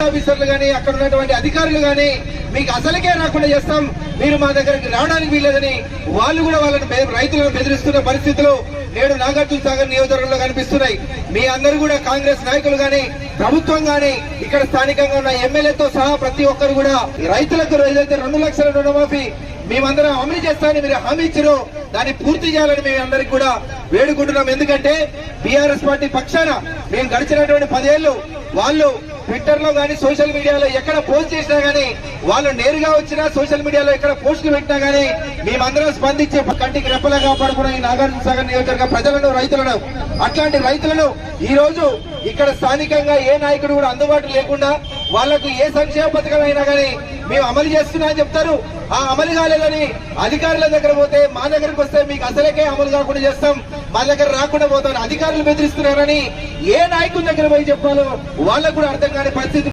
ఆఫీసర్లు గానీ అక్కడ ఉన్నటువంటి అధికారులు గానీ మీకు అసలుకే రాకుండా చేస్తాం, మీరు మా దగ్గరికి రావడానికి వీల్లేదని వాళ్ళు కూడా రైతులను బెదిరిస్తున్న పరిస్థితులు నేడు నాగార్జున సాగర్ నియోజకవర్గంలో కనిపిస్తున్నాయి. మీ అందరూ కూడా కాంగ్రెస్ నాయకులు గాని ప్రభుత్వం గాని ఇక్కడ స్థానికంగా ఉన్న ఎమ్మెల్యేతో సహా ప్రతి ఒక్కరు కూడా రైతులకు ఏదైతే 2 లక్షల రుణమాఫీ మేమందరం అమలు చేస్తామని మీరు హామీ ఇచ్చారో దాన్ని పూర్తి చేయాలని మేము అందరికి కూడా వేడుకుంటున్నాం. ఎందుకంటే టీఆర్ఎస్ పార్టీ పక్షాన మేము గడిచినటువంటి 10 ఏళ్లు వాళ్ళు ట్విట్టర్ లో గానీ సోషల్ మీడియాలో ఎక్కడ పోస్ట్ చేసినా గానీ వాళ్ళు నేరుగా వచ్చినా సోషల్ మీడియాలో ఎక్కడ పోస్టులు పెట్టినా గానీ మేమందరం స్పందించి కంటికి రెప్పలా కాపాడుకున్న ఈ నాగార్జున సాగర్ నియోజకవర్గ ప్రజలను రైతులను అట్లాంటి రైతులను ఈ రోజు ఇక్కడ స్థానికంగా ఏ నాయకుడు కూడా అందుబాటు లేకుండా వాళ్లకు ఏ సంక్షేమ పథకం అయినా గానీ మేము అమలు చేస్తున్నా అని చెప్తారు. ఆ అమలు కాలేదని అధికారుల దగ్గర పోతే మా దగ్గరకు వస్తే మీకు అసలుకే అమలు కాకుండా చేస్తాం, మా దగ్గర రాకుండా పోతాం అధికారులు బెదిరిస్తున్నారని ఏ నాయకుల దగ్గర పోయి చెప్పాలో వాళ్ళకు కూడా అర్థం కాని పరిస్థితి.